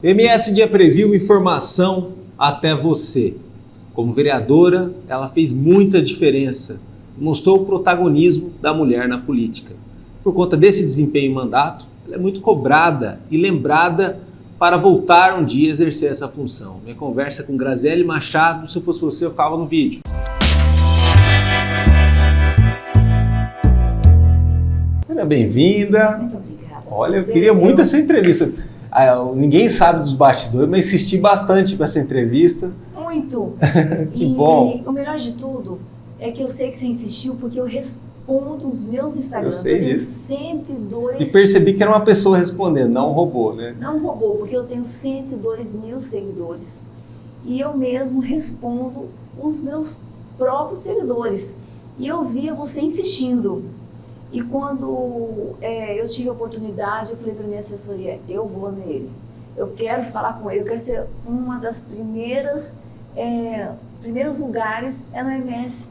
MSD previu informação até você. Como vereadora, ela fez muita diferença. Mostrou o protagonismo da mulher na política. Por conta desse desempenho em mandato, ela é muito cobrada e lembrada para voltar um dia a exercer essa função. Minha conversa com Graziele Machado, se eu fosse você, eu ficava no vídeo. Seja bem-vinda. Muito obrigada. Olha, eu queria muito essa entrevista. Ninguém sabe dos bastidores, mas insisti bastante para essa entrevista. Muito. Que bom. O melhor de tudo é que eu sei que você insistiu porque eu respondo os meus Instagrams. Eu sei tenho disso. 102... E percebi que era uma pessoa respondendo, não um robô, né? Não um robô, porque eu tenho 102 mil seguidores. E eu mesmo respondo os meus próprios seguidores. E eu via você insistindo. E quando eu tive a oportunidade, eu falei para minha assessoria, eu vou nele. Eu quero falar com ele, eu quero ser uma das primeiros lugares no MS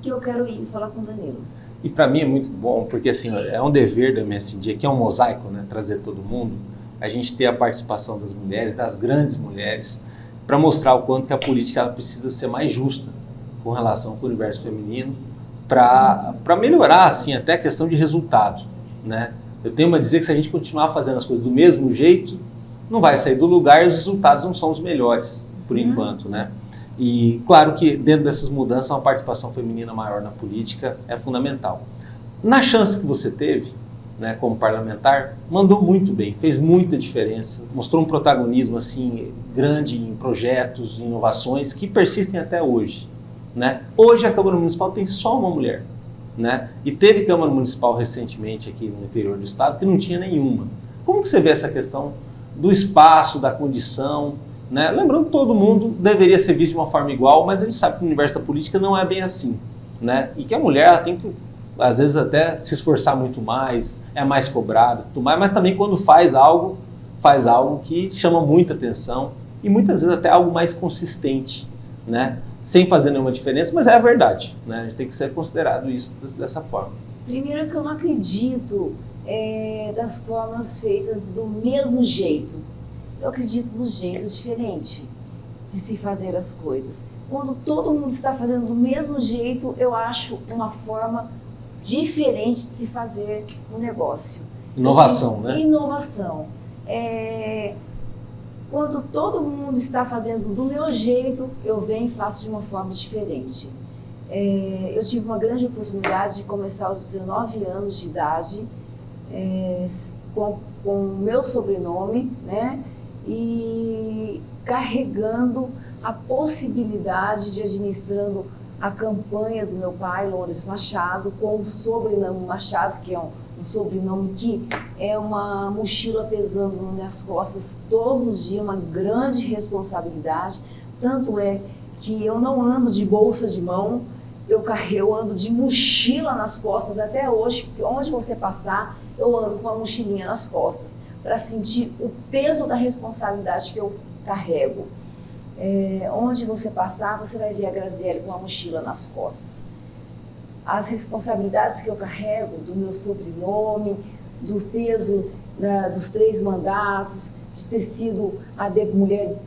que eu quero ir falar com o Danilo. E para mim é muito bom, porque assim, é um dever do MSD, que é um mosaico, né? Trazer todo mundo, a gente ter a participação das mulheres, das grandes mulheres, para mostrar o quanto que a política ela precisa ser mais justa com relação ao universo feminino, para melhorar assim, até a questão de resultado, né? Eu tenho a dizer que se a gente continuar fazendo as coisas do mesmo jeito, não vai sair do lugar e os resultados não são os melhores, por enquanto, né? E claro que dentro dessas mudanças, uma participação feminina maior na política é fundamental. Na chance que você teve, né, como parlamentar, mandou muito bem, fez muita diferença, mostrou um protagonismo assim, grande em projetos, em inovações que persistem até hoje. Né? Hoje a Câmara Municipal tem só uma mulher, né? E teve Câmara Municipal recentemente aqui no interior do estado que não tinha nenhuma. Como que você vê essa questão do espaço, da condição, né? Lembrando que todo mundo deveria ser visto de uma forma igual, mas a gente sabe que o universo da política não é bem assim, né? E que a mulher ela tem que, às vezes, até se esforçar muito mais, é mais cobrada, tudo mais, mas também quando faz algo que chama muita atenção e muitas vezes até algo mais consistente, né? Sem fazer nenhuma diferença, mas é a verdade, né? A gente tem que ser considerado isso dessa forma. Primeiro que eu não acredito das formas feitas do mesmo jeito. Eu acredito nos jeitos diferentes de se fazer as coisas. Quando todo mundo está fazendo do mesmo jeito, eu acho uma forma diferente de se fazer um negócio. Inovação, né? Inovação. Quando todo mundo está fazendo do meu jeito, eu venho e faço de uma forma diferente. Eu tive uma grande oportunidade de começar aos 19 anos de idade, com o meu sobrenome, né? E carregando a possibilidade de administrando a campanha do meu pai, Loures Machado, com o sobrenome Machado, que é um sobrenome que é uma mochila pesando nas minhas costas todos os dias, uma grande responsabilidade. Tanto é que eu não ando de bolsa de mão, eu ando de mochila nas costas até hoje, porque onde você passar, eu ando com uma mochilinha nas costas, para sentir o peso da responsabilidade que eu carrego. Onde você passar, você vai ver a Graziele com a mochila nas costas. As responsabilidades que eu carrego do meu sobrenome, do peso dos 3 mandatos, de ter sido a mulher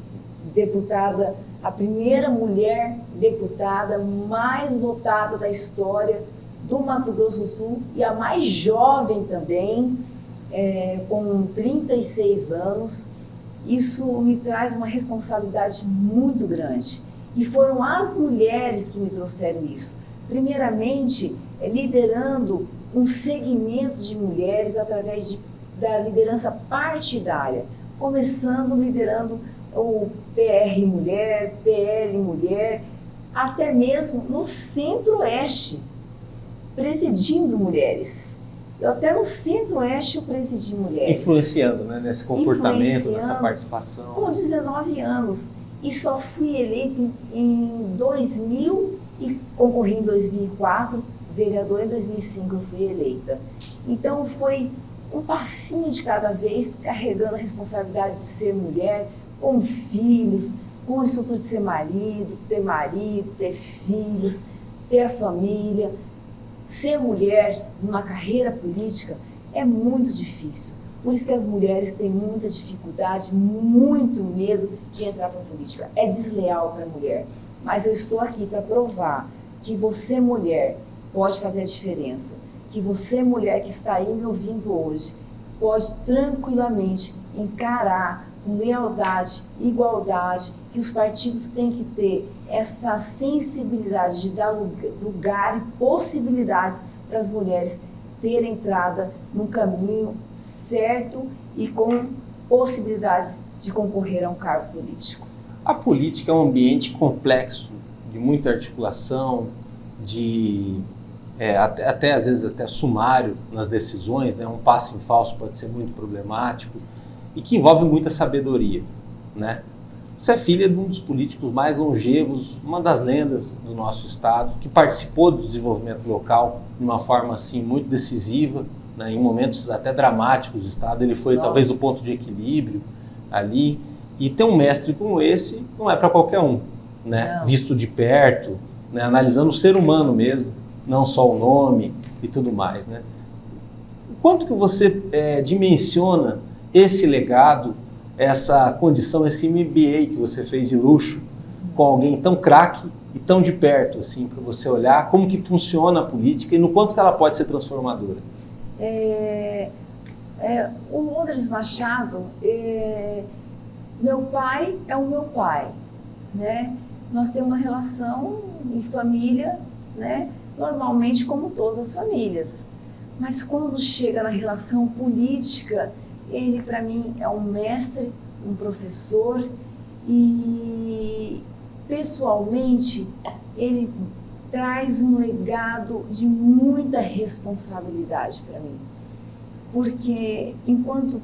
deputada, a primeira mulher deputada mais votada da história do Mato Grosso do Sul e a mais jovem também, com 36 anos. Isso me traz uma responsabilidade muito grande. E foram as mulheres que me trouxeram isso. Primeiramente, liderando um segmento de mulheres através da liderança partidária, começando liderando o PR Mulher, PL Mulher, até mesmo no Centro-Oeste, presidindo mulheres. Eu até no Centro-Oeste eu presidi mulheres. Influenciando, né, nesse comportamento, nessa participação. Com 19 anos. E só fui eleita em 2000 e concorri em 2004, vereadora em 2005 eu fui eleita. Então foi um passinho de cada vez, carregando a responsabilidade de ser mulher, com filhos, com a estrutura de ser marido, ter filhos, ter a família. Ser mulher numa carreira política é muito difícil. Por isso que as mulheres têm muita dificuldade, muito medo de entrar para a política. É desleal para a mulher. Mas eu estou aqui para provar que você, mulher, pode fazer a diferença. Que você, mulher que está aí me ouvindo hoje, pode tranquilamente encarar com lealdade, igualdade, que os partidos têm que ter essa sensibilidade de dar lugar e possibilidades para as mulheres terem entrada no caminho certo e com possibilidades de concorrer a um cargo político. A política é um ambiente complexo, de muita articulação, até às vezes até sumário nas decisões, né? Um passo em falso pode ser muito problemático e que envolve muita sabedoria, né? Você é filha de um dos políticos mais longevos, uma das lendas do nosso estado, que participou do desenvolvimento local de uma forma assim muito decisiva, né? Em momentos até dramáticos do estado. Ele foi talvez o ponto de equilíbrio ali. E ter um mestre como esse não é para qualquer um, né? Visto de perto, né? Analisando o ser humano mesmo, não só o nome e tudo mais, né? Quanto que você dimensiona esse legado, essa condição, esse MBA que você fez de luxo com alguém tão craque e tão de perto, assim, para você olhar como que funciona a política e no quanto que ela pode ser transformadora? O Londres Machado, meu pai é o meu pai, né? Nós temos uma relação em família, né? Normalmente como todas as famílias. Mas quando chega na relação política, ele para mim é um mestre, um professor e pessoalmente ele traz um legado de muita responsabilidade para mim. Porque enquanto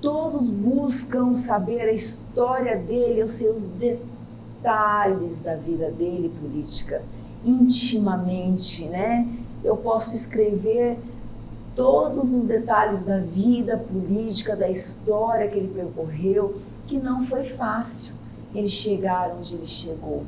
todos buscam saber a história dele, eu sei os detalhes da vida dele política, intimamente, né? Eu posso escrever todos os detalhes da vida política, da história que ele percorreu, que não foi fácil ele chegar onde ele chegou.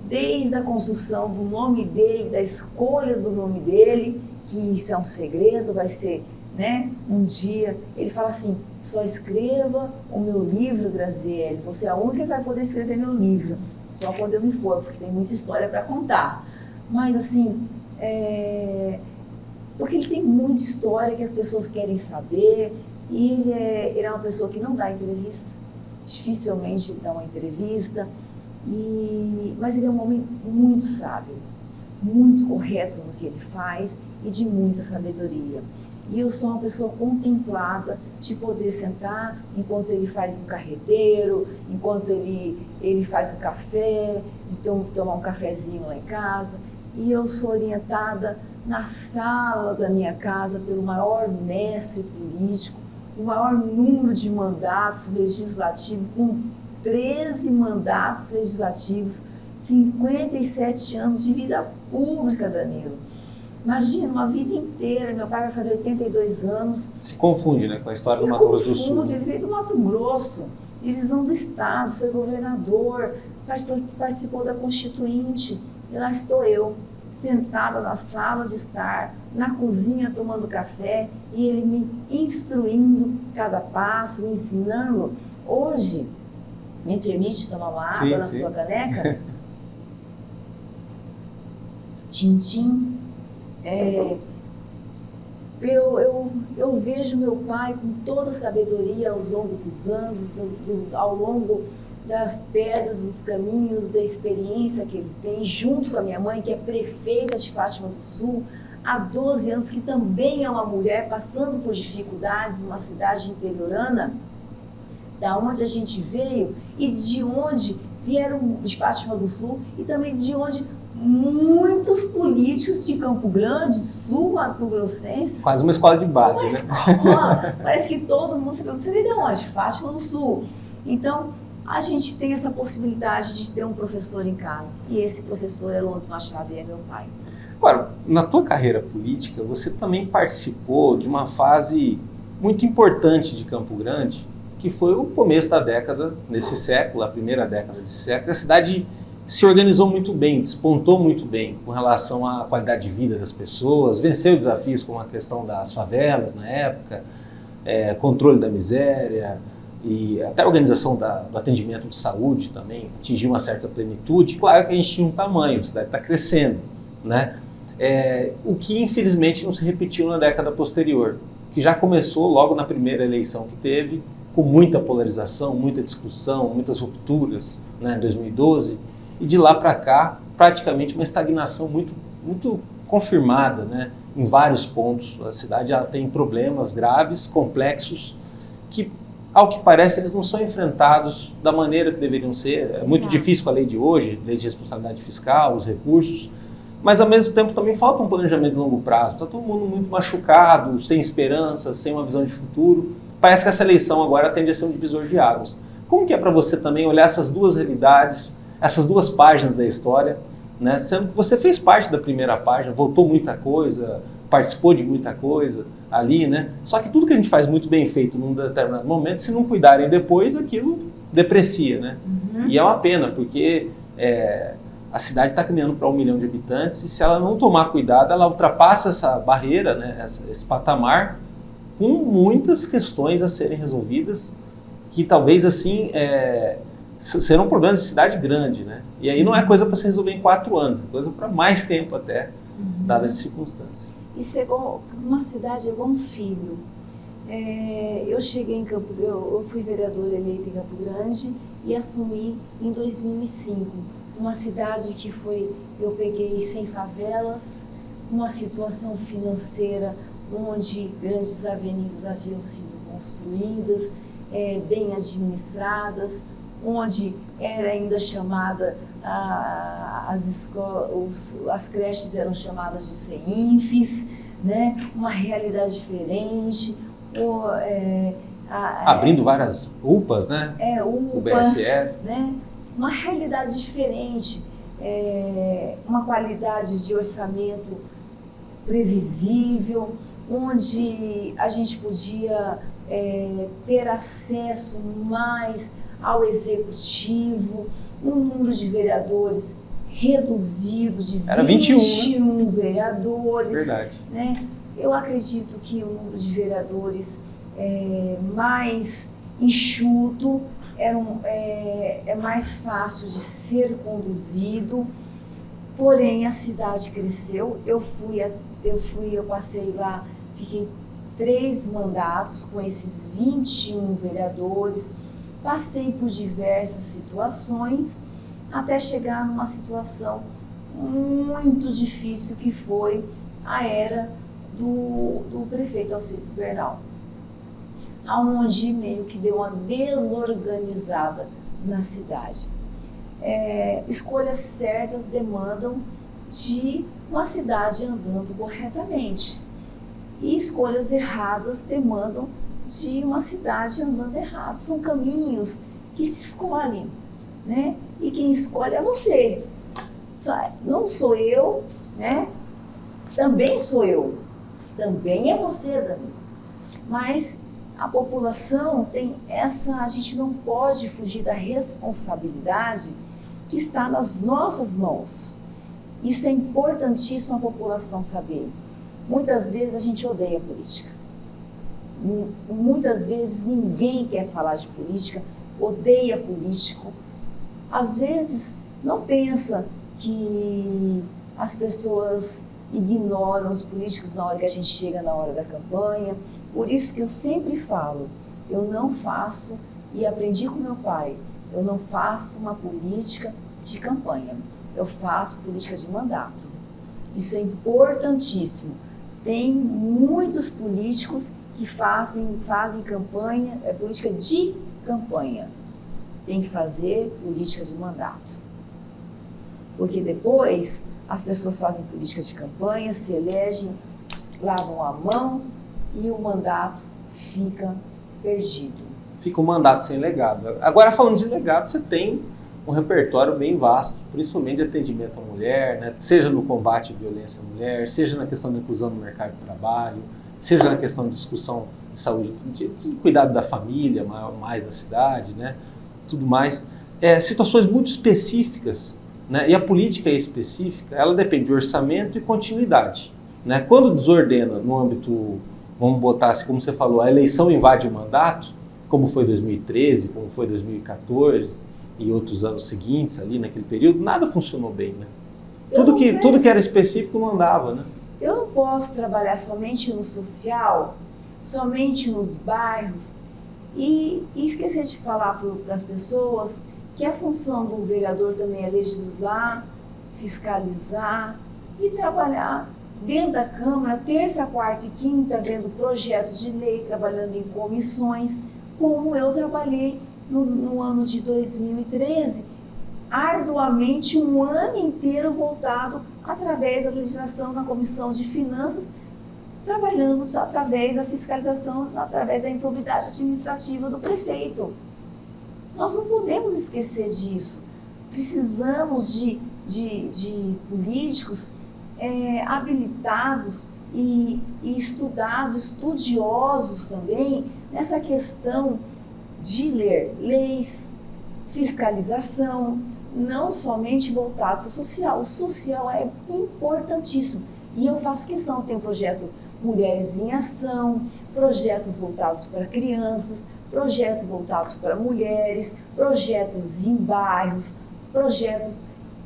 Desde a construção do nome dele, da escolha do nome dele, que isso é um segredo, vai ser, né? Um dia, ele fala assim, só escreva o meu livro, Graziele, você é a única que vai poder escrever meu livro, só quando eu me for, porque tem muita história para contar. Mas assim, porque ele tem muita história que as pessoas querem saber e ele é uma pessoa que não dá entrevista, dificilmente dá uma entrevista, mas ele é um homem muito sábio, muito correto no que ele faz e de muita sabedoria. E eu sou uma pessoa contemplada de poder sentar enquanto ele faz um carreteiro, enquanto ele faz um café, de tomar um cafezinho lá em casa. E eu sou orientada na sala da minha casa pelo maior mestre político, o maior número de mandatos legislativos, com 13 mandatos legislativos, 57 anos de vida pública, Danilo. Imagina, uma vida inteira, meu pai vai fazer 82 anos. Se confunde, né, com a história do Mato Grosso do Sul. Ele veio do Mato Grosso, divisão do Estado, foi governador, participou da Constituinte, e lá estou eu, sentada na sala de estar, na cozinha tomando café, e ele me instruindo cada passo, me ensinando. Hoje, me permite tomar uma água na sua caneca? Tintim. Eu vejo meu pai com toda a sabedoria ao longo dos anos, ao longo das pedras, dos caminhos, da experiência que ele tem, junto com a minha mãe, que é prefeita de Fátima do Sul, há 12 anos, que também é uma mulher passando por dificuldades numa cidade interiorana, da onde a gente veio e de onde vieram de Fátima do Sul e também de onde muitos políticos de Campo Grande, sul-mato-grossenses. Quase uma escola de base, né? Escola, parece que todo mundo se pergunta, você veio de onde? Fátima do Sul. Então, a gente tem essa possibilidade de ter um professor em casa. E esse professor é Londres Machado e é meu pai. Agora, na tua carreira política, você também participou de uma fase muito importante de Campo Grande, que foi o começo da década, nesse século, a primeira década desse século. A cidade se organizou muito bem, despontou muito bem com relação à qualidade de vida das pessoas, venceu desafios como a questão das favelas na época, controle da miséria e até a organização do atendimento de saúde também atingiu uma certa plenitude. Claro que a gente tinha um tamanho, a cidade está crescendo, né? O que infelizmente não se repetiu na década posterior, que já começou logo na primeira eleição que teve, com muita polarização, muita discussão, muitas rupturas, né, em 2012, e de lá para cá praticamente uma estagnação muito, muito confirmada, né, em vários pontos. A cidade já tem problemas graves, complexos, que ao que parece eles não são enfrentados da maneira que deveriam ser. É muito difícil com a lei de hoje, lei de responsabilidade fiscal, os recursos, mas ao mesmo tempo também falta um planejamento de longo prazo. Está todo mundo muito machucado, sem esperança, sem uma visão de futuro. Parece que essa eleição agora tende a ser um divisor de águas. Como que é para você também olhar essas duas realidades, essas duas páginas da história, né? Sendo que você fez parte da primeira página, votou muita coisa, participou de muita coisa ali, né? Só que tudo que a gente faz muito bem feito num determinado momento, se não cuidarem depois, aquilo deprecia, né? Uhum. E é uma pena, porque a cidade está caminhando para 1 milhão de habitantes e se ela não tomar cuidado, ela ultrapassa essa barreira, né? Esse patamar, com muitas questões a serem resolvidas, que talvez assim serão problemas de cidade grande, né? E aí não é coisa para se resolver em 4 anos, é coisa para mais tempo até, dada as circunstâncias. Isso é igual, uma cidade é igual um filho. Eu cheguei em eu fui vereadora eleita em Campo Grande e assumi em 2005. Uma cidade que eu peguei sem favelas, uma situação financeira onde grandes avenidas haviam sido construídas, bem administradas, onde era ainda chamada, as creches eram chamadas de CEINFs, né? Uma realidade diferente. Abrindo várias UPAs, né? UPAs, o BSF. Né? Uma realidade diferente, uma qualidade de orçamento previsível, onde a gente podia ter acesso mais ao executivo, um número de vereadores reduzido de 21 vereadores. Verdade. Né? Eu acredito que o número de vereadores mais enxuto, é mais fácil de ser conduzido, porém a cidade cresceu. Eu passei lá, fiquei 3 mandatos com esses 21 vereadores, passei por diversas situações, até chegar numa situação muito difícil que foi a era do prefeito Alcides Bernal, aonde meio que deu uma desorganizada na cidade. Escolhas certas demandam de uma cidade andando corretamente e escolhas erradas demandam de uma cidade andando errado. São caminhos que se escolhem, né? E quem escolhe é você. Não sou eu, né? Também sou eu. Também é você, Dani. Mas a população tem a gente não pode fugir da responsabilidade que está nas nossas mãos. Isso é importantíssimo a população saber. Muitas vezes a gente odeia a política. Muitas vezes ninguém quer falar de política, odeia político. Às vezes não pensa que as pessoas ignoram os políticos na hora que a gente chega na hora da campanha. Por isso que eu sempre falo, eu não faço, e aprendi com meu pai, eu não faço uma política de campanha, eu faço política de mandato. Isso é importantíssimo. Tem muitos políticos que fazem campanha, política de campanha. Tem que fazer política de mandato. Porque depois as pessoas fazem política de campanha, se elegem, lavam a mão e o mandato fica perdido. Fica um mandato sem legado. Agora, falando de legado, você tem um repertório bem vasto, principalmente de atendimento à mulher, né? Seja no combate à violência à mulher, seja na questão da inclusão no mercado de trabalho, seja na questão de discussão de saúde, de cuidado da família, mais da cidade, né? Tudo mais. Situações muito específicas, né? E a política específica, ela depende de orçamento e continuidade, né? Quando desordena no âmbito vamos botar assim, como você falou, a eleição invade o mandato, como foi 2013, como foi 2014 e outros anos seguintes ali naquele período, nada funcionou bem, né? Tudo que era específico não andava, né? Eu não posso trabalhar somente no social, somente nos bairros e esquecer de falar para as pessoas que a função do vereador também é legislar, fiscalizar e trabalhar dentro da Câmara, terça, quarta e quinta, vendo projetos de lei, trabalhando em comissões, como eu trabalhei no ano de 2013, arduamente, um ano inteiro voltado através da legislação na Comissão de Finanças, trabalhando através da fiscalização, através da improbidade administrativa do prefeito. Nós não podemos esquecer disso. Precisamos de políticos habilitados e estudados, estudiosos também, nessa questão de ler leis, fiscalização, não somente voltado para o social. O social é importantíssimo. E eu faço questão, eu tenho projeto Mulheres em Ação, projetos voltados para crianças, projetos voltados para mulheres, projetos em bairros,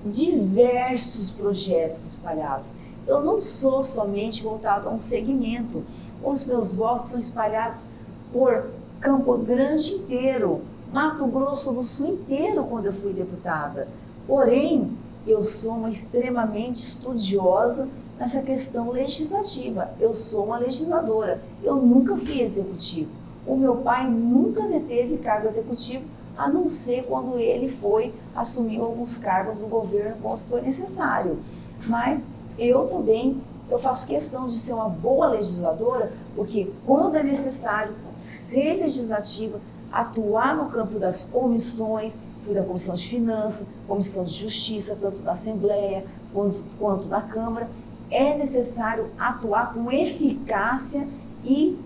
diversos projetos espalhados. Eu não sou somente voltado a um segmento. Os meus votos são espalhados por Campo Grande inteiro, Mato Grosso do Sul inteiro, quando eu fui deputada. Porém, eu sou uma extremamente estudiosa nessa questão legislativa. Eu sou uma legisladora. Eu nunca fui executivo. O meu pai nunca deteve cargo executivo, a não ser quando ele assumiu alguns cargos do governo quando foi necessário. Mas eu também, eu faço questão de ser uma boa legisladora, porque quando é necessário ser legislativa, atuar no campo das comissões, fui da Comissão de Finanças, Comissão de Justiça, tanto na Assembleia quanto na Câmara, é necessário atuar com eficácia e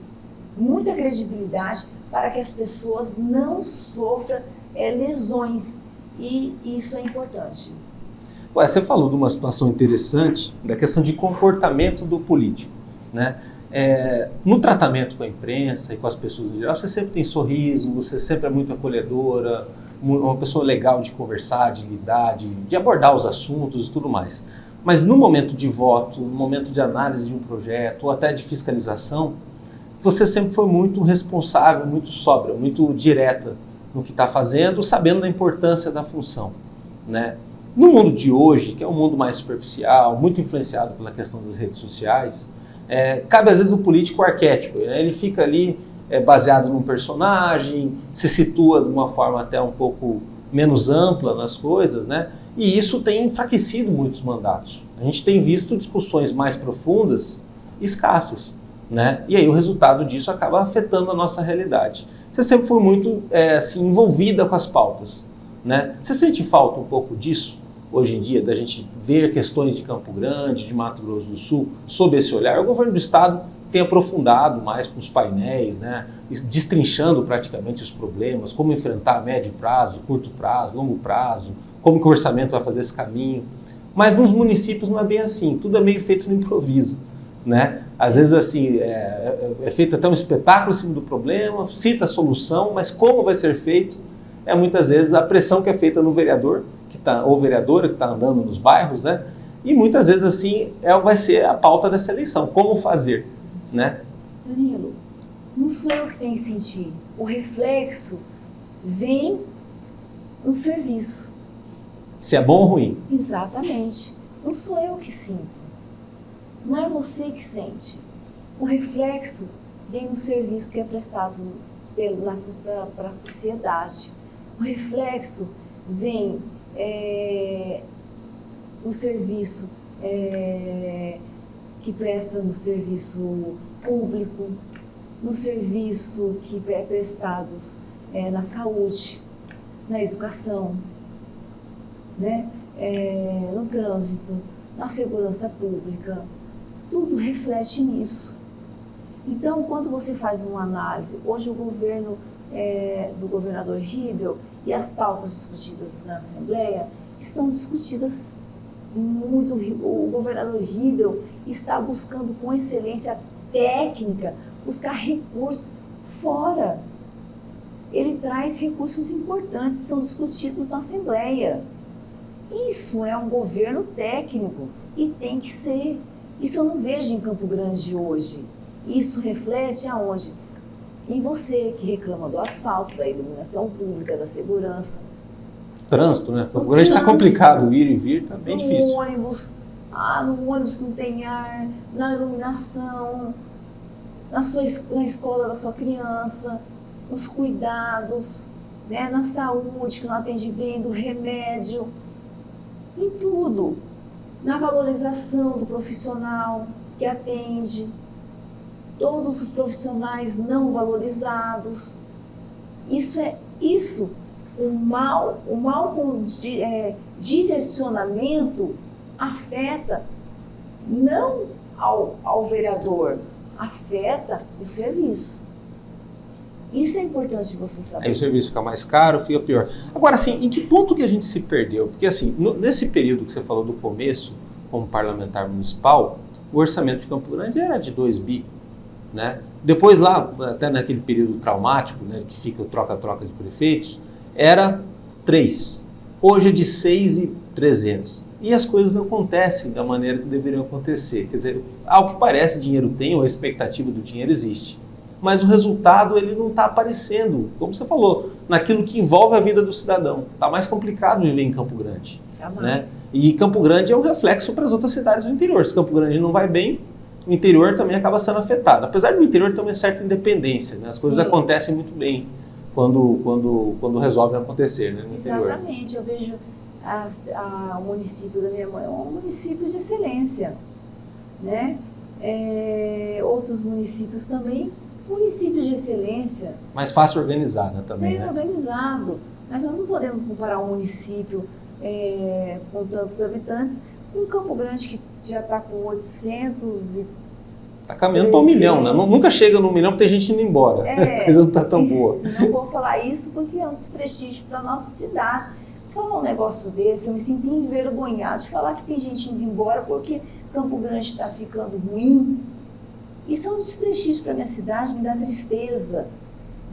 muita credibilidade para que as pessoas não sofram lesões, e isso é importante. Ué, você falou de uma situação interessante, da questão de comportamento do político, né? No tratamento com a imprensa e com as pessoas em geral, você sempre tem sorriso, você sempre é muito acolhedora, uma pessoa legal de conversar, de lidar, de abordar os assuntos e tudo mais. Mas no momento de voto, no momento de análise de um projeto ou até de fiscalização, você sempre foi muito responsável, muito sóbria, muito direta no que está fazendo, sabendo da importância da função, né? No mundo de hoje, que é um mundo mais superficial, muito influenciado pela questão das redes sociais, cabe às vezes o político arquétipo, né? Ele fica ali baseado num personagem, se situa de uma forma até um pouco menos ampla nas coisas, né? E isso tem enfraquecido muitos mandatos. A gente tem visto discussões mais profundas escassas, né? E aí o resultado disso acaba afetando a nossa realidade. Você sempre foi muito assim, envolvida com as pautas, né? Você sente falta um pouco disso hoje em dia, da gente ver questões de Campo Grande, de Mato Grosso do Sul, sob esse olhar? O governo do estado tem aprofundado mais com os painéis, né? Destrinchando praticamente os problemas, como enfrentar a médio prazo, curto prazo, longo prazo, como que o orçamento vai fazer esse caminho. Mas nos municípios não é bem assim, tudo é meio feito no improviso, né? Às vezes assim, é feito até um espetáculo em cima do problema, cita a solução, mas como vai ser feito é muitas vezes a pressão que é feita no vereador, ou vereadora que está andando nos bairros, né? E muitas vezes assim vai ser a pauta dessa eleição, como fazer, né? Danilo, não sou eu que tenho que sentir, o reflexo vem no serviço. Se é bom ou ruim. Exatamente, não sou eu que sinto. Não é você que sente. O reflexo vem no serviço que é prestado para a sociedade. O reflexo vem no serviço que presta no serviço público, no serviço que é prestado na saúde, na educação, né? No trânsito, na segurança pública. Tudo reflete nisso. Então, quando você faz uma análise, hoje o governo do governador Riedel e as pautas discutidas na Assembleia estão discutidas muito. O governador Riedel está buscando com excelência técnica buscar recursos fora. Ele traz recursos importantes, são discutidos na Assembleia. Isso é um governo técnico e tem que ser. Isso eu não vejo em Campo Grande hoje. Isso reflete aonde? Em você que reclama do asfalto, da iluminação pública, da segurança. Trânsito, né? Campo Grande está complicado, ir e vir está bem difícil. No ônibus que não tem ar, na iluminação, na escola da sua criança, nos cuidados, né? Na saúde que não atende bem, do remédio, em tudo. Na valorização do profissional que atende, todos os profissionais não valorizados. O mau direcionamento afeta não ao vereador, afeta o serviço. Isso é importante você saber. Aí o serviço fica mais caro, fica pior. Agora, assim, em que ponto que a gente se perdeu? Porque, assim, nesse período que você falou do começo, como parlamentar municipal, o orçamento de Campo Grande era de 2 bi, né? Depois lá, até naquele período traumático, né, que fica troca-troca de prefeitos, era 3. Hoje é de 6.300. E as coisas não acontecem da maneira que deveriam acontecer. Quer dizer, ao que parece, dinheiro tem, ou a expectativa do dinheiro existe. Mas o resultado ele não está aparecendo, como você falou, naquilo que envolve a vida do cidadão. Está mais complicado viver em Campo Grande. Né? E Campo Grande é um reflexo para as outras cidades do interior. Se Campo Grande não vai bem, o interior também acaba sendo afetado. Apesar do interior ter uma certa independência, né? As coisas acontecem muito bem quando resolvem acontecer, né, no interior. Exatamente, eu vejo o município da minha mãe é um município de excelência, né? Outros municípios também, municípios de excelência. Mais fácil organizar, né, também, bem organizado, mas nós não podemos comparar um município com tantos habitantes com Campo Grande, que já está com 800 e... Está caminhando para 1 milhão, né? Nunca chega no 1 milhão porque tem gente indo embora. A coisa não está tão boa. Não vou falar isso porque é um desprestígio para a nossa cidade. Falar um negócio desse, eu me sinto envergonhado de falar que tem gente indo embora porque Campo Grande está ficando ruim. Isso é um desprestígio para a minha cidade, me dá tristeza,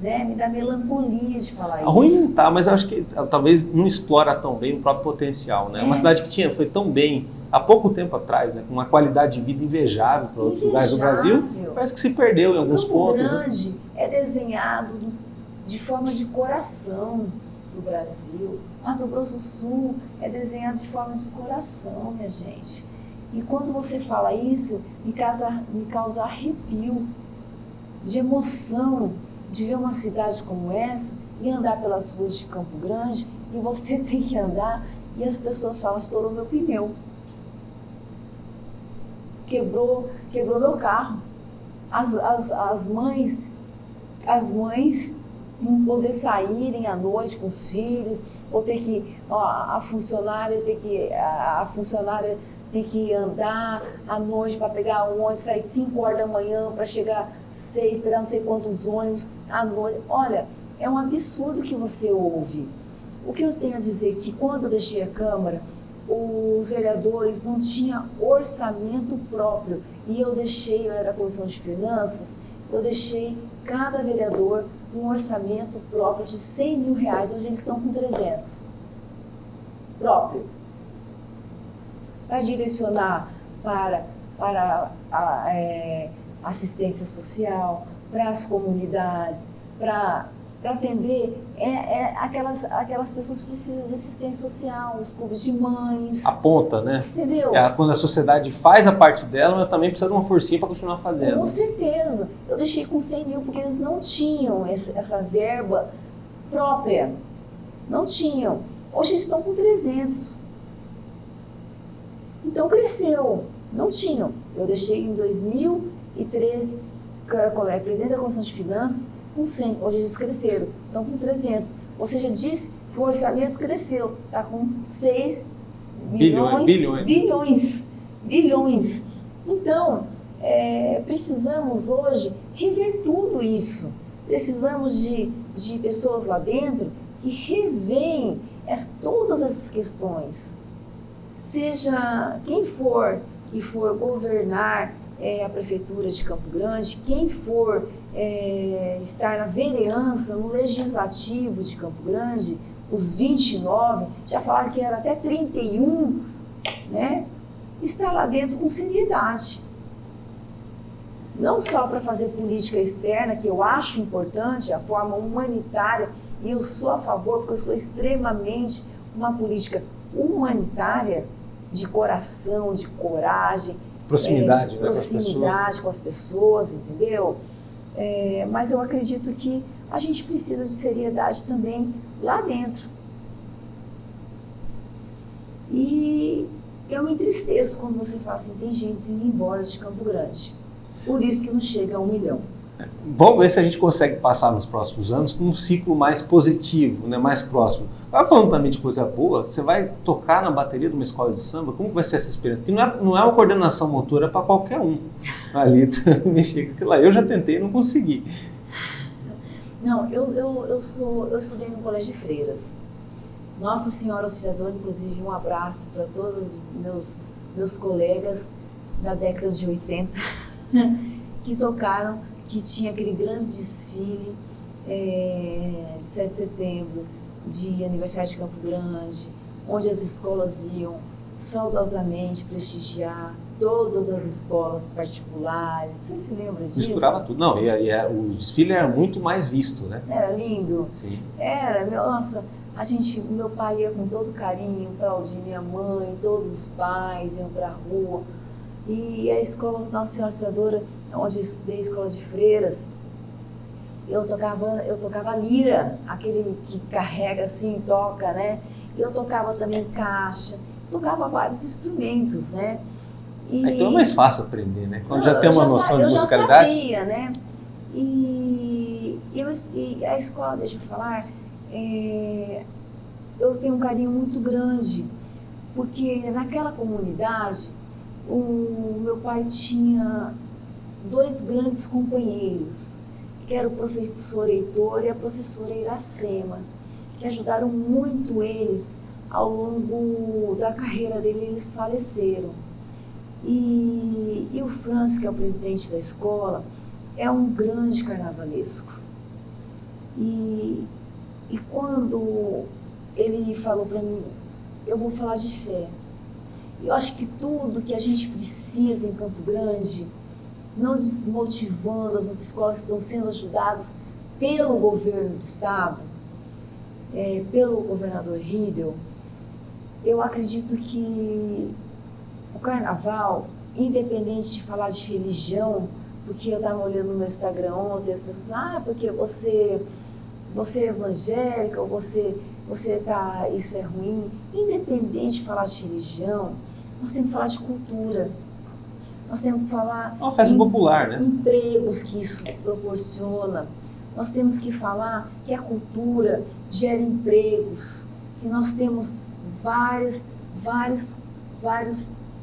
né? Me dá melancolia de falar isso. Ruim não tá, mas eu acho que talvez não explora tão bem o próprio potencial, né? Uma cidade que foi tão bem há pouco tempo atrás, né? Com uma qualidade de vida invejável para outros lugares do Brasil, parece que se perdeu em alguns pontos. Campo Grande é desenhado de forma de coração do Brasil. Mato Grosso do Sul é desenhado de forma de coração, minha gente. E quando você fala isso, me causa arrepio, de emoção, de ver uma cidade como essa e andar pelas ruas de Campo Grande e você tem que andar e as pessoas falam, estourou meu pneu. Quebrou meu carro. As mães não poder saírem à noite com os filhos, ou ter que, a funcionária tem que andar à noite para pegar o ônibus, sair 5 horas da manhã para chegar 6, pegar não sei quantos ônibus à noite. Olha, é um absurdo que você ouve. O que eu tenho a dizer é que quando eu deixei a Câmara, os vereadores não tinham orçamento próprio. E eu era da Comissão de Finanças, eu deixei cada vereador um orçamento próprio de R$100 mil. Hoje eles estão com 300. Próprio. Para direcionar para assistência social, para as comunidades, para atender aquelas pessoas que precisam de assistência social, os clubes de mães. A ponta, né? Entendeu? Quando a sociedade faz a parte dela, ela também precisa de uma forcinha para continuar fazendo. Com certeza. Eu deixei com 100 mil porque eles não tinham essa verba própria. Não tinham. Hoje eles estão com 300. Então cresceu. Não tinham. Eu deixei em 2013, presidente da Comissão de Finanças, com 100. Hoje eles cresceram. Estão com 300. Ou seja, disse que o orçamento cresceu. Está com 6 bilhões. Então, precisamos hoje rever tudo isso. Precisamos de pessoas lá dentro que revêem todas essas questões. Seja quem for que for governar a Prefeitura de Campo Grande, quem for estar na vereança, no Legislativo de Campo Grande, os 29, já falaram que era até 31, né? Está lá dentro com seriedade. Não só para fazer política externa, que eu acho importante, a forma humanitária, e eu sou a favor, porque eu sou extremamente uma política humanitária, de coração, de coragem, proximidade, né, proximidade com as pessoas, entendeu? Mas eu acredito que a gente precisa de seriedade também lá dentro. E eu me entristeço quando você fala assim, tem gente indo embora de Campo Grande. Por isso que não chega a 1 milhão. Vamos ver se a gente consegue passar nos próximos anos com um ciclo mais positivo, né, mais próximo. Agora, falando também de coisa boa, você vai tocar na bateria de uma escola de samba, como vai ser essa experiência? Porque não é uma coordenação motora para qualquer um ali mexer com aquilo lá. Eu já tentei e não consegui. Não, eu estudei no Colégio de Freiras. Nossa Senhora Auxiliadora, inclusive, um abraço para todos os meus colegas da década de 80 que tocaram, que tinha aquele grande desfile de 7 de setembro, de aniversário de Campo Grande, onde as escolas iam saudosamente prestigiar todas as escolas particulares. Você se lembra disso? Misturava tudo. Não, o desfile era muito mais visto, né? Era lindo. Sim. Nossa, meu pai ia com todo carinho para aplaudir minha mãe, todos os pais iam para a rua. E a escola Nossa Senhora Auxiliadora, onde eu estudei, escola de freiras, eu tocava lira, aquele que carrega assim, toca, né? Eu tocava também caixa, tocava vários instrumentos, né? Então é mais fácil aprender, né? Quando já tem uma noção de musicalidade. Eu já sabia, né? E a escola, deixa eu falar, eu tenho um carinho muito grande, porque naquela comunidade, o meu pai tinha 2 grandes companheiros, que era o professor Heitor e a professora Iracema, que ajudaram muito eles ao longo da carreira dele. Eles faleceram. E o Franz, que é o presidente da escola, é um grande carnavalesco. E quando ele falou para mim, eu vou falar de fé. Eu acho que tudo que a gente precisa em Campo Grande, não desmotivando as escolas que estão sendo ajudadas pelo governo do estado, pelo governador Riedel, eu acredito que o carnaval, independente de falar de religião, porque eu estava olhando no meu Instagram ontem, as pessoas falam, porque você é evangélica, ou você tá, isso é ruim. Independente de falar de religião, nós temos que falar de cultura. Nós temos que falar uma festa popular, né? Empregos que isso proporciona. Nós temos que falar que a cultura gera empregos, que nós temos vários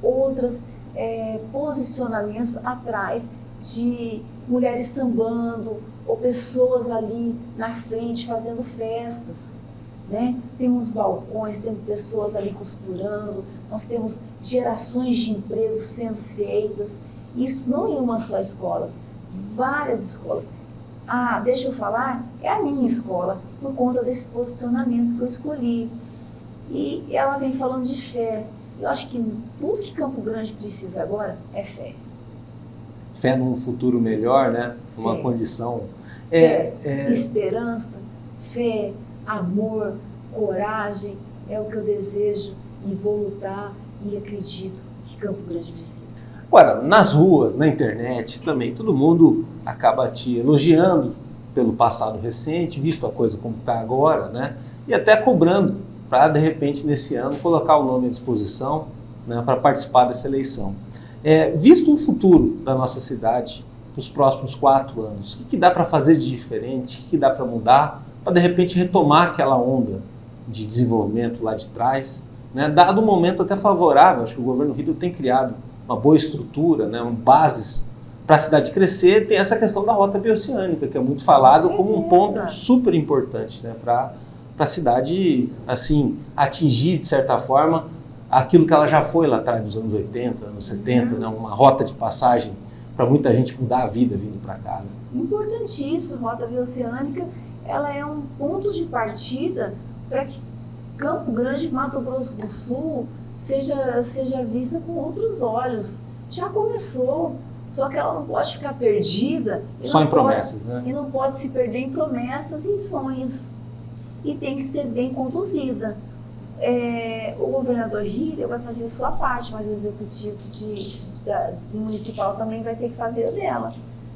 outros posicionamentos atrás de mulheres sambando ou pessoas ali na frente fazendo festas, né? Temos balcões, temos pessoas ali costurando, nós temos gerações de empregos sendo feitas, isso não em uma só escola, várias escolas. Deixa eu falar, é a minha escola, por conta desse posicionamento que eu escolhi. E ela vem falando de fé. Eu acho que tudo que Campo Grande precisa agora é fé. Fé num futuro melhor, né? Uma condição. Fé, esperança, fé, amor, coragem, é o que eu desejo e vou lutar e acredito que Campo Grande precisa. Agora, nas ruas, na internet também, todo mundo acaba te elogiando pelo passado recente, visto a coisa como está agora, né? E até cobrando para, de repente, nesse ano, colocar o nome à disposição, né, para participar dessa eleição. Visto o futuro da nossa cidade para os próximos 4 anos, o que dá para fazer de diferente, o que dá para mudar, para, de repente, retomar aquela onda de desenvolvimento lá de trás, né? Dado um momento até favorável, acho que o governo Riedel tem criado uma boa estrutura, né, bases para a cidade crescer. Tem essa questão da rota bioceânica, que é muito falado como um ponto super importante, né, para a cidade assim, atingir, de certa forma, aquilo que ela já foi lá atrás, nos anos 80, anos 70, né, uma rota de passagem para muita gente mudar a vida vindo para cá. Né? Importantíssimo, a Rota Bioceânica, ela é um ponto de partida para que Campo Grande, Mato Grosso do Sul, seja vista com outros olhos. Já começou, só que ela não pode ficar perdida. Só em promessas, né? E não pode se perder em promessas e em sonhos. E tem que ser bem conduzida. O governador Hiller vai fazer a sua parte, mas o executivo municipal também vai ter que fazer a dela,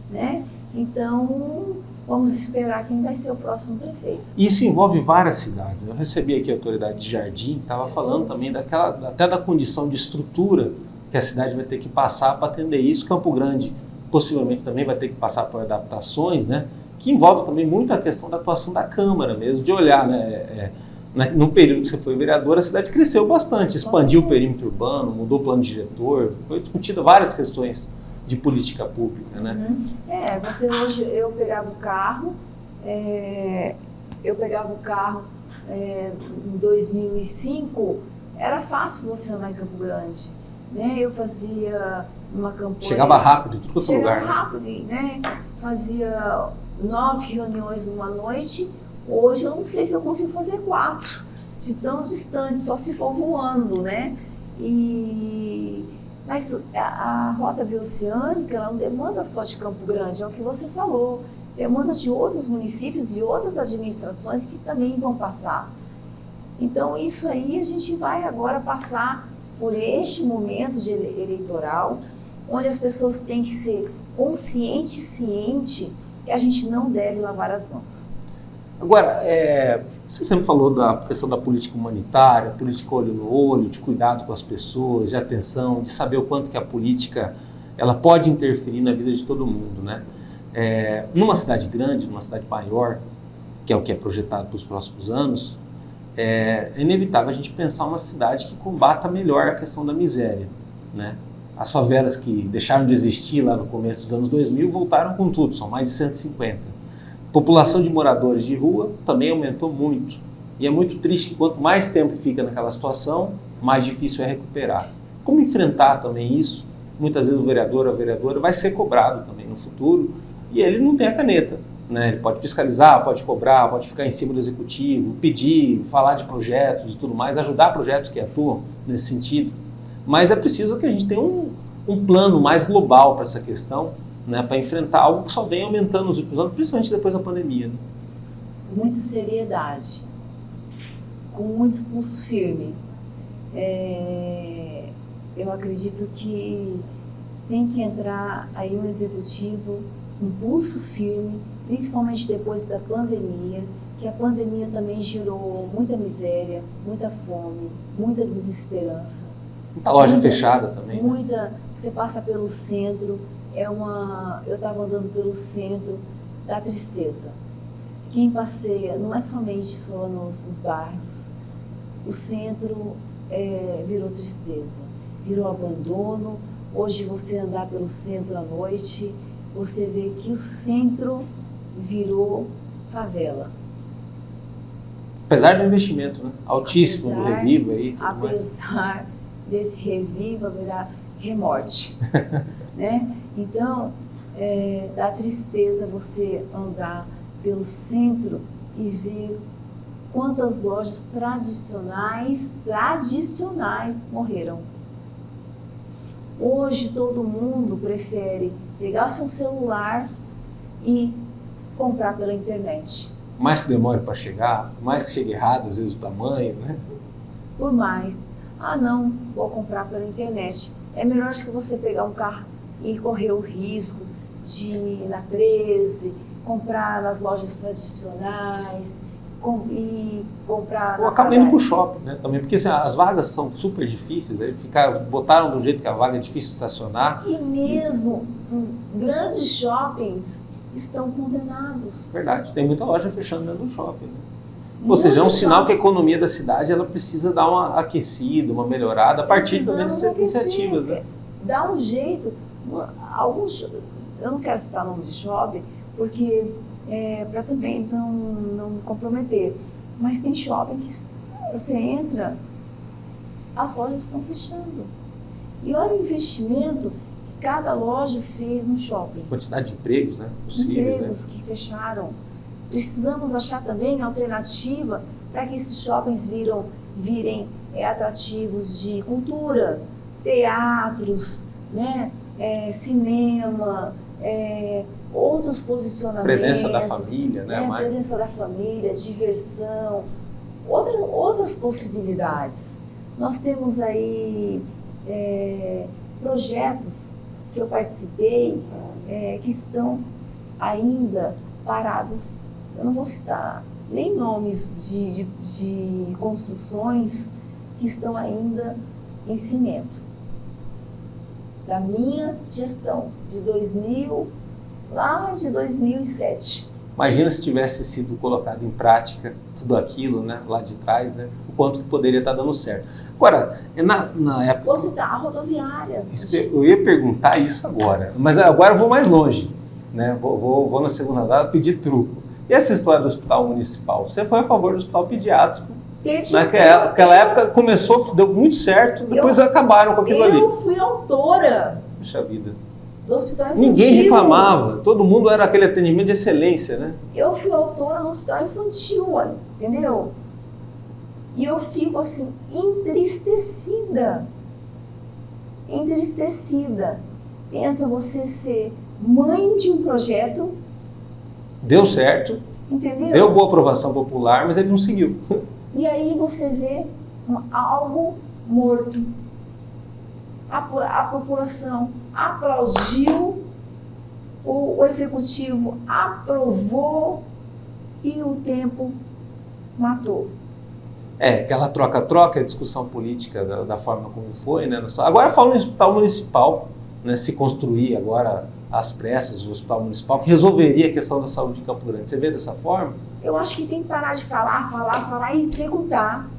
né? Então, vamos esperar quem vai ser o próximo prefeito. Isso envolve várias cidades. Eu recebi aqui a autoridade de Jardim, que estava falando também até da condição de estrutura que a cidade vai ter que passar para atender isso. Campo Grande possivelmente também vai ter que passar por adaptações, né? Que envolve também muito a questão da atuação da Câmara mesmo, de olhar, né? No período que você foi vereador, a cidade cresceu bastante, expandiu o perímetro urbano, mudou o plano diretor, foi discutido várias questões de política pública, né? Hoje eu pegava o carro, em 2005, era fácil você andar em Campo Grande, né? Eu fazia uma campanha... Chegava rápido, tudo quanto lugar. Chegava rápido, né? Fazia 9 reuniões numa noite. Hoje eu não sei se eu consigo fazer 4, de tão distante, só se for voando, né? Mas a Rota Bioceânica, ela não demanda só de Campo Grande, é o que você falou. Demanda de outros municípios e outras administrações que também vão passar. Então, isso aí a gente vai agora passar por este momento eleitoral, onde as pessoas têm que ser conscientes e cientes que a gente não deve lavar as mãos. Agora, você sempre falou da questão da política humanitária, política olho no olho, de cuidado com as pessoas, de atenção, de saber o quanto que a política ela pode interferir na vida de todo mundo, né? Numa cidade grande, numa cidade maior, que é o que é projetado para os próximos anos, é inevitável a gente pensar uma cidade que combata melhor a questão da miséria, né? As favelas que deixaram de existir lá no começo dos anos 2000 voltaram com tudo, são mais de 150. A população de moradores de rua também aumentou muito. E é muito triste que quanto mais tempo fica naquela situação, mais difícil é recuperar. Como enfrentar também isso? Muitas vezes o vereador ou a vereadora vai ser cobrado também no futuro e ele não tem a caneta, né? Ele pode fiscalizar, pode cobrar, pode ficar em cima do executivo, pedir, falar de projetos e tudo mais, ajudar projetos que atuam nesse sentido. Mas é preciso que a gente tenha um plano mais global para essa questão, né, para enfrentar algo que só vem aumentando nos últimos anos, principalmente depois da pandemia. Né? Muita seriedade, com muito pulso firme. Eu acredito que tem que entrar aí um executivo, um pulso firme, principalmente depois da pandemia, que a pandemia também gerou muita miséria, muita fome, muita desesperança. Muita loja fechada também. Você passa pelo centro, eu estava andando pelo centro da tristeza. Quem passeia não é somente só nos bairros. O centro virou tristeza, virou abandono. Hoje você andar pelo centro à noite, você vê que o centro virou favela. Apesar do investimento, né? Altíssimo do Reviva aí, tudo apesar desse Reviva virar remorte, né? Então, dá tristeza você andar pelo centro e ver quantas lojas tradicionais morreram. Hoje todo mundo prefere pegar seu celular e comprar pela internet. Mais que demore para chegar, mais que chegue errado, às vezes o tamanho, né? Por mais. Não, vou comprar pela internet. É melhor que você pegar um carro e correr o risco de ir na 13, comprar nas lojas tradicionais e comprar... Ou acaba indo para o shopping, né? Também, porque assim, as vagas são super difíceis, aí botaram do jeito que a vaga é difícil de estacionar. E mesmo grandes shoppings estão condenados. Verdade, tem muita loja fechando dentro do shopping. Né? Ou seja, é um sinal que a economia da cidade ela precisa dar uma aquecida, uma melhorada, a partir também dessas iniciativas. Né? Dá um jeito. Eu não quero citar o nome de shopping, porque para também não me comprometer, mas tem shopping que você entra, as lojas estão fechando. E olha o investimento cada loja fez no shopping. Quantidade de empregos, né? Possíveis, Empregos que fecharam. Precisamos achar também alternativa para que esses shoppings virem atrativos de cultura, teatros, né? Cinema, outros posicionamentos. Presença da família, né? Presença da família, diversão, outras possibilidades. Nós temos aí projetos que eu participei que estão ainda parados. Eu não vou citar nem nomes de construções que estão ainda em cimento. Da minha gestão, de 2007. Imagina se tivesse sido colocado em prática tudo aquilo, né, lá de trás, né, o quanto que poderia estar dando certo. Agora, na época... Vou citar a rodoviária. Eu ia perguntar isso agora, mas agora eu vou mais longe, né, vou na segunda data pedir truco. E essa história do hospital municipal? Você foi a favor do hospital pediátrico? Naquela época começou, deu muito certo, depois acabaram com aquilo ali. Eu fui autora. Puxa vida. Do hospital infantil. Ninguém reclamava, todo mundo era aquele atendimento de excelência, né? Eu fui autora no hospital infantil, entendeu? E eu fico assim, entristecida. Pensa você ser mãe de um projeto. Deu certo, entendeu? Deu boa aprovação popular, mas ele não seguiu. E aí você vê algo morto. A população aplaudiu, o executivo aprovou e o tempo matou. Aquela troca-troca, a discussão política da forma como foi, né? Agora falando em hospital municipal, né, se construir agora às pressas o hospital municipal, que resolveria a questão da saúde em Campo Grande. Você vê dessa forma? Eu acho que tem que parar de falar e executar.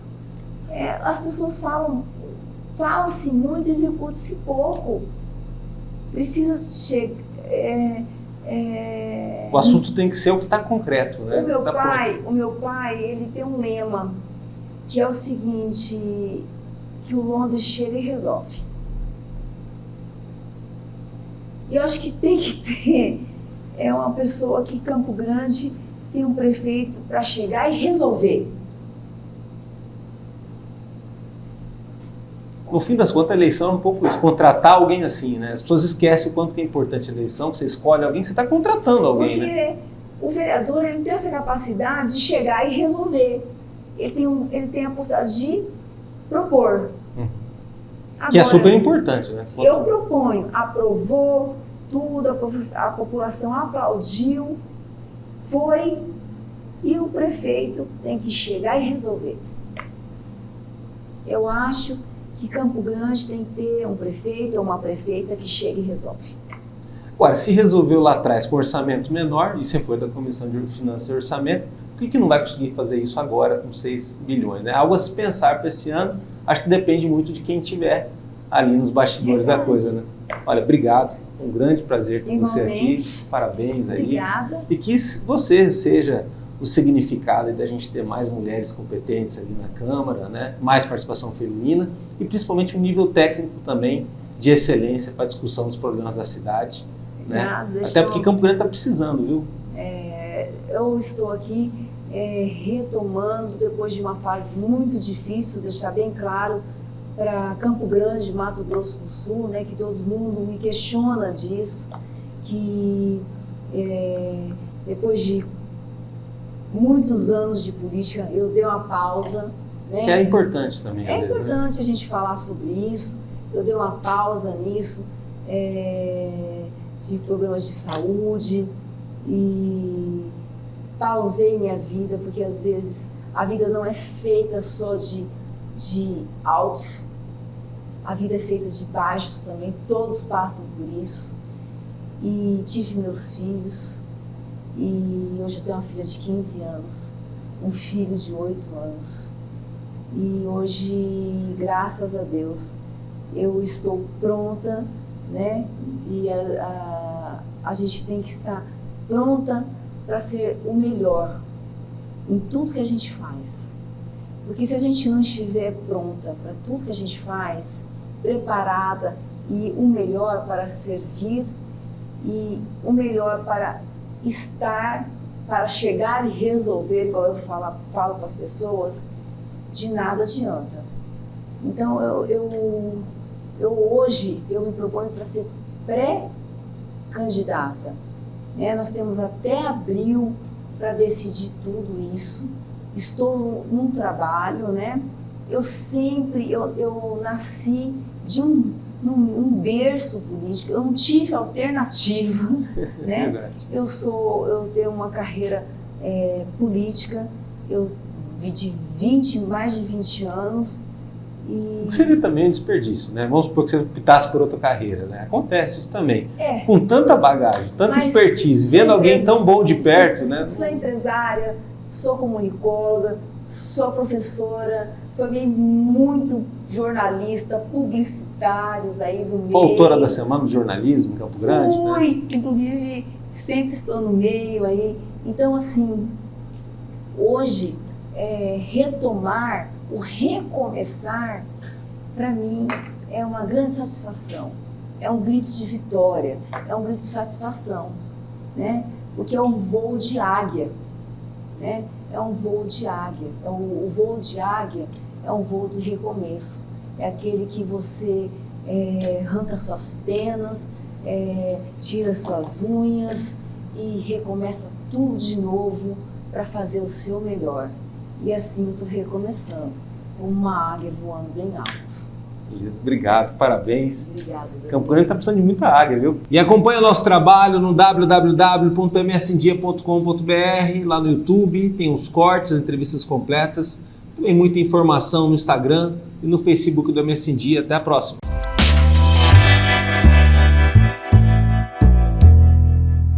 As pessoas fala-se muito e executa-se pouco. Precisa chegar... O assunto tem que ser o que está concreto, né? O meu pai, ele tem um lema, que é o seguinte, que o Londres chega e resolve. E eu acho que tem que ter uma pessoa que Campo Grande tem um prefeito para chegar e resolver. No fim das contas, a eleição é um pouco isso, contratar alguém assim, né? As pessoas esquecem o quanto que é importante a eleição, que você escolhe alguém, que você está contratando alguém, porque né? O vereador, ele tem essa capacidade de chegar e resolver. Ele tem a possibilidade de propor. Agora, que é super importante, né? Eu proponho, aprovou tudo, a população aplaudiu, foi, e o prefeito tem que chegar e resolver. Eu acho que Campo Grande tem que ter um prefeito ou uma prefeita que chega e resolve. Agora, se resolveu lá atrás com orçamento menor, e você foi da Comissão de Finanças e Orçamento, por que não vai conseguir fazer isso agora com 6 bilhões? Né? Algo a se pensar para esse ano, acho que depende muito de quem estiver ali nos bastidores da coisa, né? Olha, obrigado, um grande prazer ter você aqui, parabéns aí. Obrigada. E que você seja o significado da gente ter mais mulheres competentes ali na Câmara, né? Mais participação feminina e principalmente um nível técnico também de excelência para a discussão dos problemas da cidade. Né? Até porque Campo Grande está precisando, viu? Eu estou aqui retomando, depois de uma fase muito difícil, deixar bem claro para Campo Grande, Mato Grosso do Sul, né, que todo mundo me questiona disso, que depois de muitos anos de política, eu dei uma pausa. Né? Que é importante também, às vezes, importante, né? A gente falar sobre isso. Eu dei uma pausa nisso, tive problemas de saúde e pausei minha vida, porque às vezes a vida não é feita só de altos, a vida é feita de baixos também, todos passam por isso. E tive meus filhos, e hoje eu tenho uma filha de 15 anos, um filho de 8 anos. E hoje, graças a Deus, eu estou pronta, né? E a gente tem que estar pronta para ser o melhor em tudo que a gente faz. Porque se a gente não estiver pronta para tudo que a gente faz, preparada e o melhor para servir e o melhor para estar, para chegar e resolver, igual eu falo para as pessoas, de nada adianta. Então, hoje eu me proponho para ser pré-candidata. Né? Nós temos até abril para decidir tudo isso. Estou num trabalho, né? Eu nasci de um berço político, eu não tive alternativa, né? Eu tenho uma carreira política, eu vi de mais de 20 anos. O que seria também um desperdício, né? Vamos supor que você optasse por outra carreira, né? Acontece isso também. Com tanta bagagem, tanta expertise, vendo alguém tão bom de perto, né? Sou empresária, sou comunicóloga, sou professora, formei muito jornalista, publicitários aí do meio. Foi autora da Semana do Jornalismo em Campo Grande, né? Inclusive, sempre estou no meio aí. Então, assim, hoje, retomar, o recomeçar, para mim, é uma grande satisfação. É um grito de vitória, é um grito de satisfação, né? Porque é um voo de águia, né? É um voo de águia. O voo de águia é um voo de recomeço. É aquele que você arranca suas penas, tira suas unhas e recomeça tudo de novo para fazer o seu melhor. E assim eu estou recomeçando, com uma águia voando bem alto. Beleza, obrigado, parabéns. Obrigada. Campo Grande está precisando de muita águia, viu? E acompanha nosso trabalho no www.msindia.com.br, lá no YouTube, tem os cortes, as entrevistas completas, também muita informação no Instagram e no Facebook do MS Dia. Até a próxima.